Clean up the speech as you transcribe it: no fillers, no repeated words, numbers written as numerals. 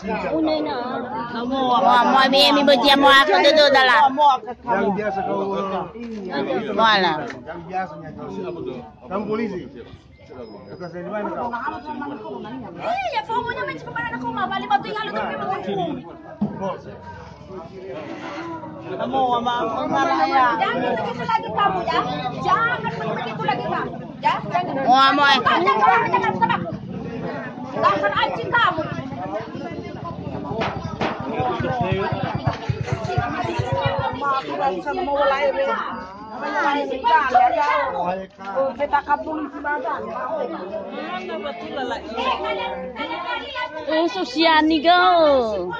Mau mi berjam mau aku tu dalam. Yang biasa kau. Mana? Yang biasanya kau. Kamu polisi. Tugas di mana kau? Ya pokoknya macam kemana aku mah balik batu yang lu tapi mau. Kamu sama ya. Jangan begitu lagi kamu ya. Jangan begitu lagi kamu. Ya, jangan. Mau. Jangan. Dasar anjing kamu. Susiani kau.